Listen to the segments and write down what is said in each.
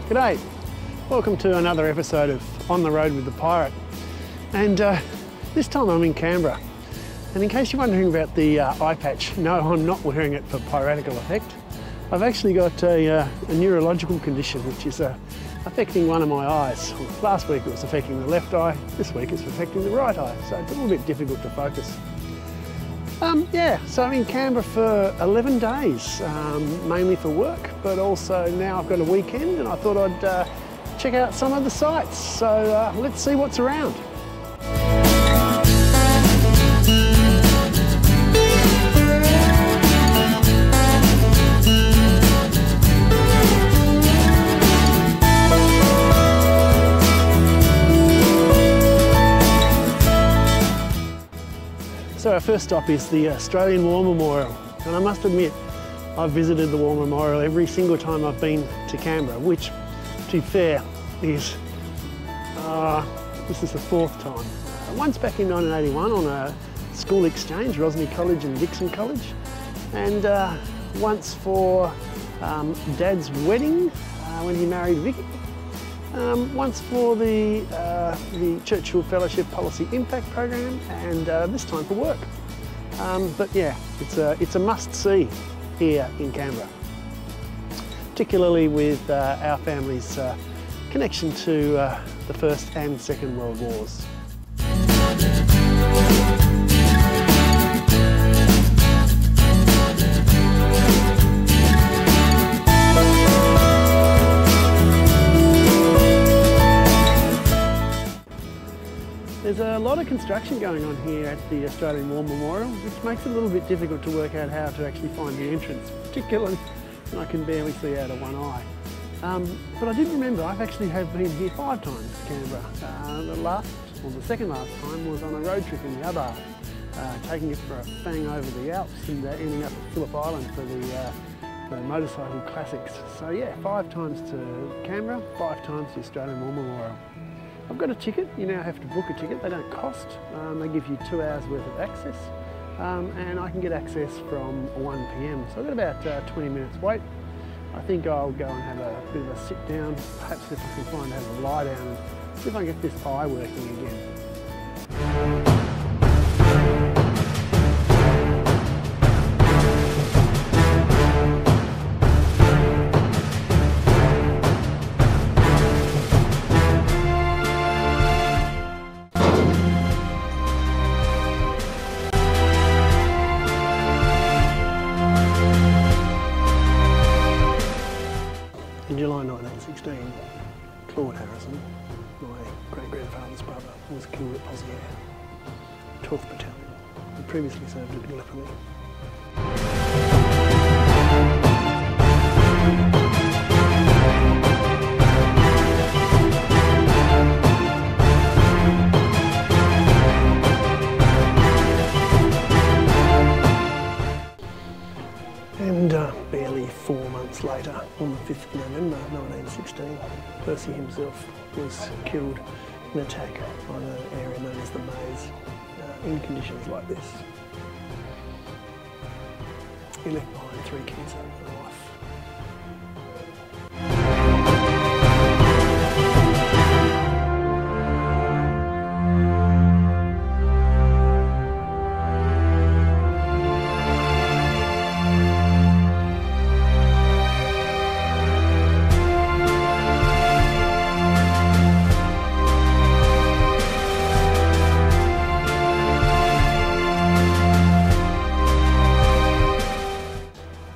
G'day, welcome to another episode of On the Road with the Pirate, and this time I'm in Canberra. And in case you're wondering about the eye patch, no, I'm not wearing it for piratical effect. I've actually got a neurological condition which is affecting one of my eyes. Last week it was affecting the left eye, this week it's affecting the right eye, so it's a little bit difficult to focus. Yeah, so I'm in Canberra for 11 days, mainly for work, but also now I've got a weekend and I thought I'd check out some of the sites. So let's see what's around. So our first stop is the Australian War Memorial, and I must admit I've visited the War Memorial every single time I've been to Canberra, which, to be fair, is this is the fourth time. Once back in 1981 on a school exchange, Rosny College and Dixon College, and once for Dad's wedding when he married Vicky. Once for the Churchill Fellowship Policy Impact Program, and this time for work. But yeah, it's a must-see here in Canberra, particularly with our family's connection to the First and Second World Wars. There's a lot of construction going on here at the Australian War Memorial, which makes it a little bit difficult to work out how to actually find the entrance, particularly when I can barely see out of one eye. But I did remember I've actually been here 5 times to Canberra. The second last time was on a road trip in the other half, taking it for a fang over the Alps and ending up at Phillip Island for the motorcycle classics. So yeah, 5 times to Canberra, 5 times to the Australian War Memorial. I've got a ticket. You now have to book a ticket. They don't cost. They give you 2 hours worth of access, and I can get access from 1 PM. So I've got about 20 minutes wait. I think I'll go and have a bit of a sit down, perhaps if I can find to have a lie down and see if I can get this eye working again. In July 1916, Claude Harrison, my great-grandfather's brother, was killed at Pozieres, 12th Battalion. He previously served at Gallipoli. And barely 4 months later, on the 5th of November 1916, Percy himself was killed in an attack on an area known as the Maze, in conditions like this. He left behind 3 kids and a wife.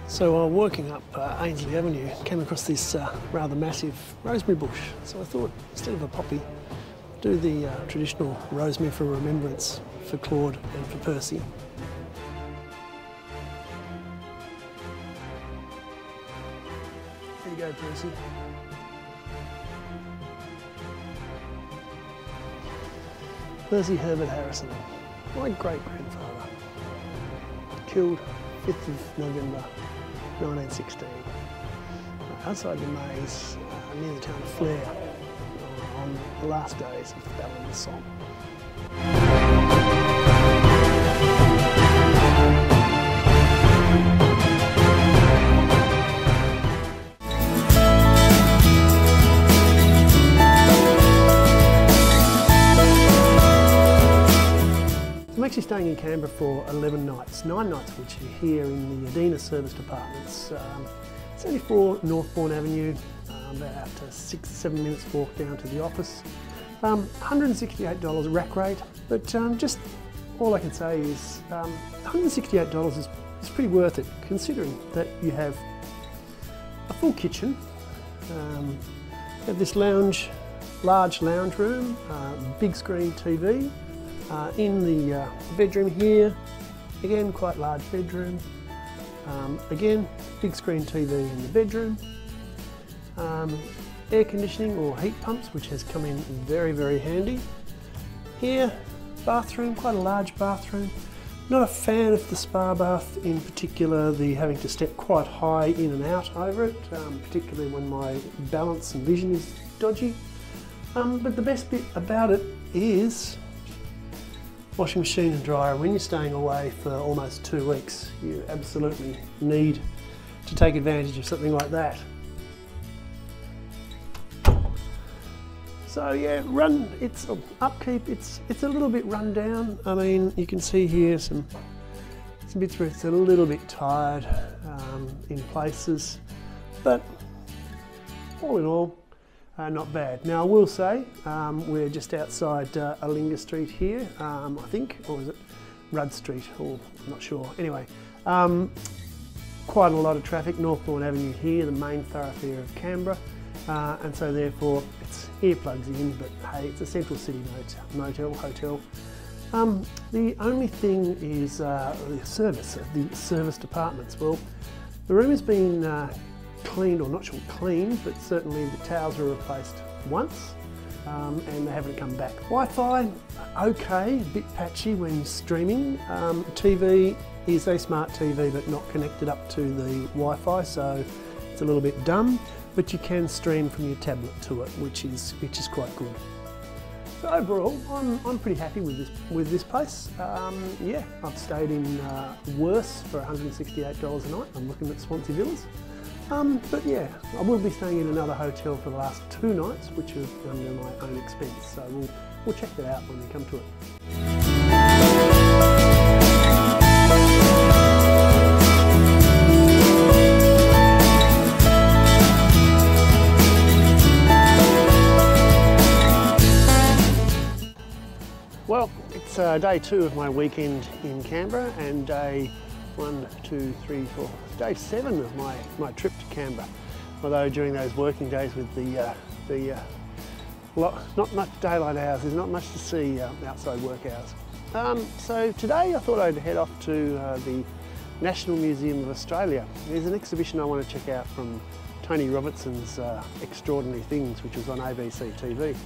So while walking up Ainsley Avenue, came across this rather massive rosemary bush. So I thought, instead of a poppy, do the traditional rosemary for remembrance for Claude and for Percy. There you go, Percy. Percy Herbert Harrison, my great-grandfather, killed 5th of November 1916. Outside the maze near the town of Flare on the last days of the Battle of the Somme. I'm actually staying in Canberra for 11 nights, 9 nights which are here in the Adina Serviced Apartments. 74 Northbourne Avenue, about 6-7 minutes walk down to the office. $168 rack rate, but just all I can say is $168 is pretty worth it, considering that you have a full kitchen, you have this large lounge room, big screen TV, in the bedroom here, again quite large bedroom, again big screen TV in the bedroom, air conditioning or heat pumps which has come in very, very handy. Here, bathroom, quite a large bathroom. Not a fan of the spa bath, in particular the having to step quite high in and out over it, particularly when my balance and vision is dodgy. But the best bit about it is washing machine and dryer. When you're staying away for almost 2 weeks, you absolutely need to take advantage of something like that. So yeah, it's upkeep, it's a little bit run down. I mean, you can see here some bits where it's a little bit tired in places, but all in all, not bad. Now I will say, we're just outside Alinga Street here, I think, or is it Rudd Street, or I'm not sure. Anyway, quite a lot of traffic, Northbourne Avenue here, the main thoroughfare of Canberra, and so therefore it's earplugs in, but hey, it's a central city motel, hotel. The only thing is the service of the serviced apartments. Well, the room has been cleaned, or not sure cleaned, but certainly the towels were replaced once, and they haven't come back. Wi-Fi, okay, a bit patchy when streaming. TV is a smart TV but not connected up to the Wi-Fi, so it's a little bit dumb, but you can stream from your tablet to it, which is quite good. So overall, I'm pretty happy with this place. Yeah, I've stayed in worse for $168 a night. I'm looking at Swansea Villas. But yeah, I will be staying in another hotel for the last 2 nights, which are under my own expense. So we'll check that out when we come to it. Well, it's day 2 of my weekend in Canberra, and day 7 of my trip to Canberra. Although during those working days with not much daylight hours, there's not much to see outside work hours. So today I thought I'd head off to the National Museum of Australia. There's an exhibition I want to check out from Tony Robertson's Extraordinary Things, which was on ABC TV.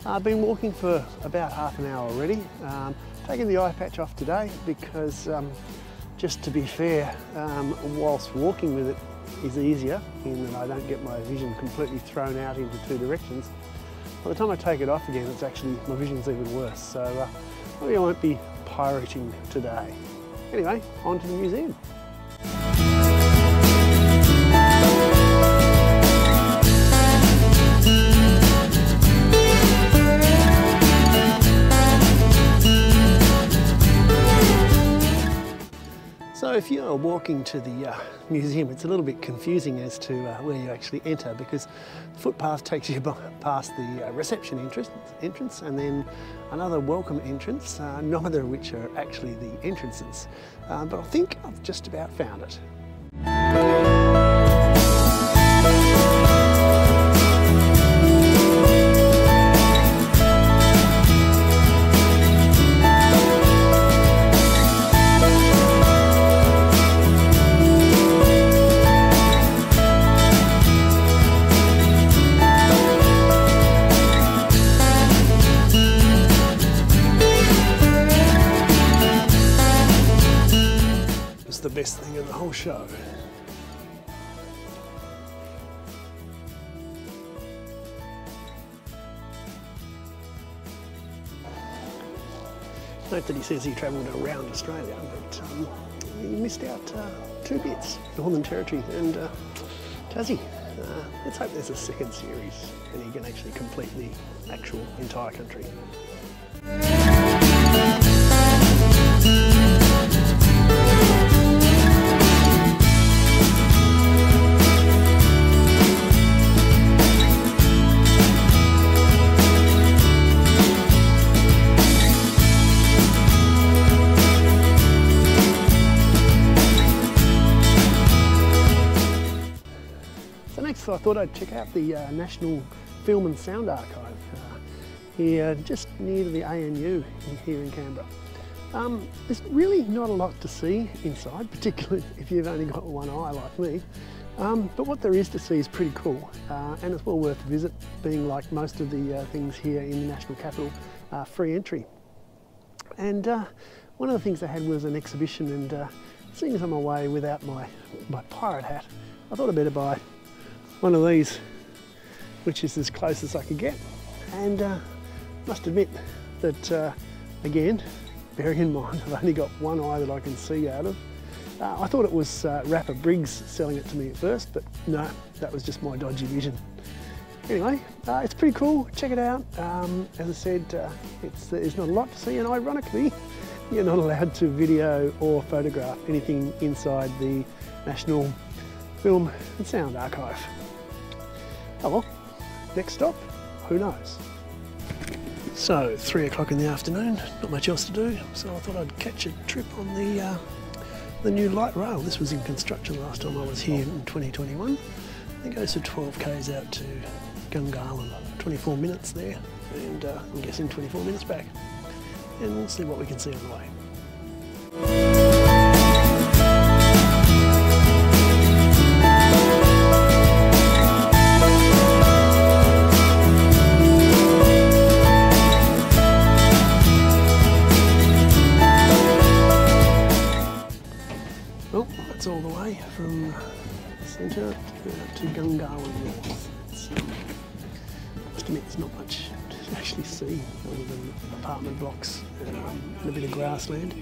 I've been walking for about half an hour already. Taking the eye patch off today because, just to be fair, whilst walking with it is easier in that I don't get my vision completely thrown out into 2 directions. By the time I take it off again, my vision's even worse. So maybe I won't be pirating today. Anyway, on to the museum. So if you're walking to the museum, it's a little bit confusing as to where you actually enter, because the footpath takes you past the reception entrance and then another welcome entrance, neither of which are actually the entrances. But I think I've just about found it. best thing in the whole show. Note that he says he travelled around Australia, but he missed out two bits, Northern Territory and Tassie. Let's hope there's a second series and he can actually complete the actual entire country. So I thought I'd check out the National Film and Sound Archive here just near the ANU here in Canberra. There's really not a lot to see inside, particularly if you've only got one eye like me. But what there is to see is pretty cool, and it's well worth a visit, being like most of the things here in the National Capital, free entry. And one of the things they had was an exhibition, and seeing as I'm away without my pirate hat, I thought I'd better buy one of these, which is as close as I could get. And must admit that, again, bearing in mind I've only got one eye that I can see out of. I thought it was Rapper Briggs selling it to me at first, but no, that was just my dodgy vision. Anyway, it's pretty cool, check it out. As I said, there's not a lot to see, and ironically, you're not allowed to video or photograph anything inside the National Film and Sound Archive. Oh well, next stop, who knows? So, 3 o'clock in the afternoon, not much else to do, so I thought I'd catch a trip on the new light rail. This was in construction last time I was here in 2021. It goes for 12 k's out to Gungahlin, 24 minutes there, and I'm guessing 24 minutes back. And we'll see what we can see on the way. Well, that's all the way from the centre to Gungahlin North. Must admit there's not much to actually see other than apartment blocks and a bit of grassland.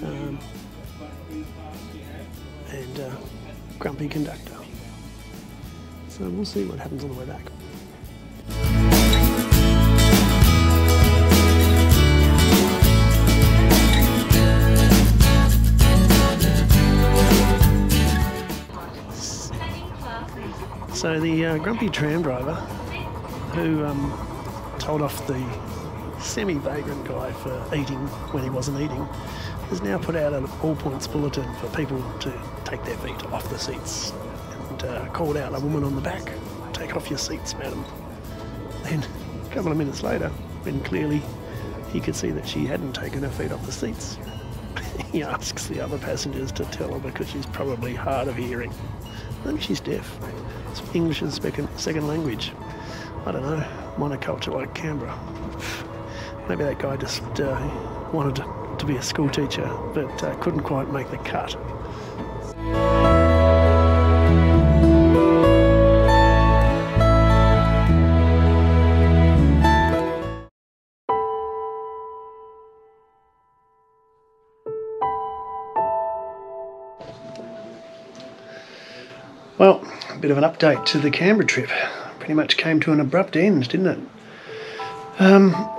And grumpy conductor. So we'll see what happens on the way back. So the grumpy tram driver who told off the semi-vagrant guy for eating when he wasn't eating has now put out an all-points bulletin for people to take their feet off the seats, and called out a woman on the back, "Take off your seats, madam." Then a couple of minutes later, when clearly he could see that she hadn't taken her feet off the seats, he asks the other passengers to tell her because she's probably hard of hearing. Maybe she's deaf. English is second language. I don't know, monoculture like Canberra. Maybe that guy just wanted to be a school teacher, but couldn't quite make the cut. Well, a bit of an update to the Canberra trip. Pretty much came to an abrupt end, didn't it?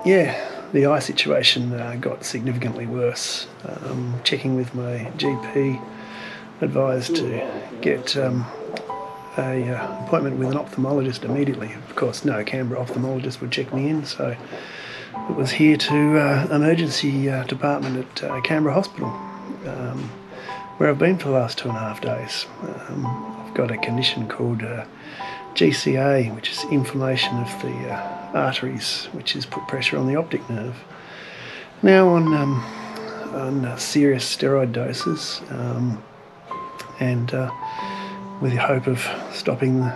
Yeah, the eye situation got significantly worse. Checking with my GP, advised to get an appointment with an ophthalmologist immediately. Of course, no Canberra ophthalmologist would check me in, so it was here to emergency department at Canberra Hospital, where I've been for the last 2.5 days. I've got a condition called GCA, which is inflammation of the arteries, which has put pressure on the optic nerve. Now on serious steroid doses, and with the hope of stopping the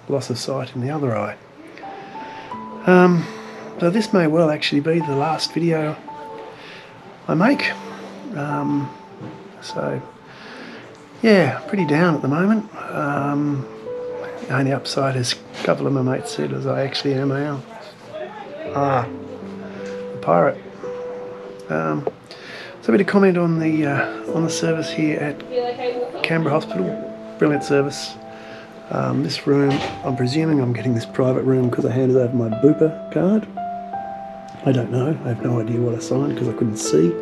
loss of sight in the other eye. So this may well actually be the last video I make. So Yeah, pretty down at the moment. The only upside is a couple of my mates said as I actually am now. The pirate. So a bit of comment on the service here at Canberra Hospital. Brilliant service. This room, I'm presuming I'm getting this private room because I handed over my Bupa card. I don't know. I have no idea what I signed because I couldn't see.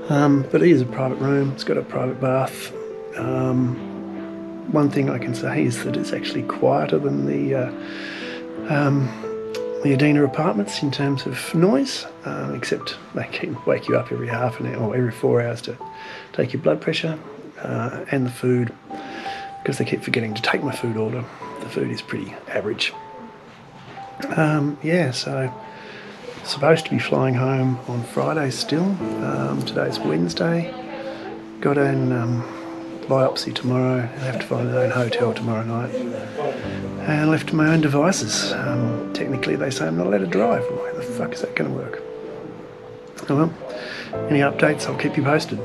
But it is a private room. It's got a private bath. One thing I can say is that it's actually quieter than the Adina apartments in terms of noise, except they can wake you up every half an hour or every 4 hours to take your blood pressure, and the food, because they keep forgetting to take my food order. The food is pretty average. Yeah, so supposed to be flying home on Friday still. Today's Wednesday. Got an biopsy tomorrow. I have to find my own hotel tomorrow night. And left to my own devices. Technically they say I'm not allowed to drive. Well, how the fuck is that going to work? Oh well, any updates I'll keep you posted.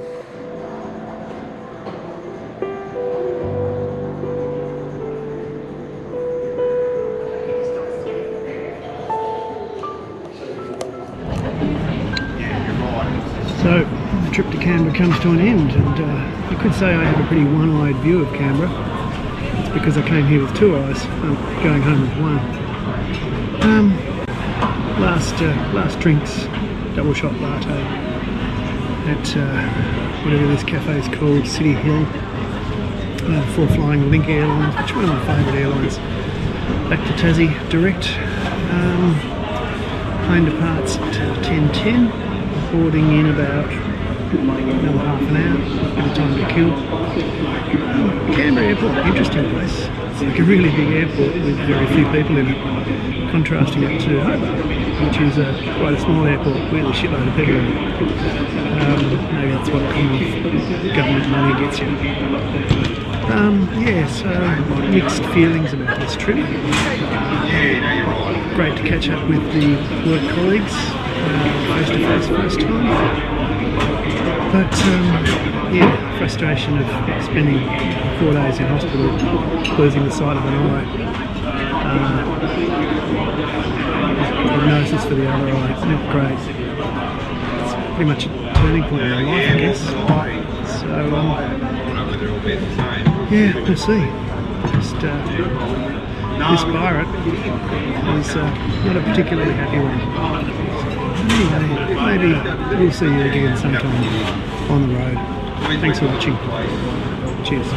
So, the trip to Canberra comes to an end, and you could say I have a pretty one-eyed view of Canberra. It's because I came here with 2 eyes, going home with 1. Last drinks, double shot latte at whatever this cafe is called, City Hill, before flying Link Airlines, which is one of my favourite airlines, back to Tassie direct. Plane departs at 10:10. Boarding in about another half an hour, a bit of time to kill. Canberra Airport, interesting place. It's like a really big airport with very few people in it, contrasting it to Hobart, which is quite a small airport with a shitload of people in it. Maybe that's what kind of government money gets you. Yeah, so mixed feelings about this trip. Great to catch up with the work colleagues. Face to face first time, but yeah, frustration of spending 4 days in hospital, losing the sight of an eye, prognosis for the other eye, it's not great. It's pretty much a turning point in my life, I guess. So yeah, we'll see. Just this pirate was not a particularly happy one. Anyway, maybe we'll see you again sometime on the road. Thanks for watching. Cheers.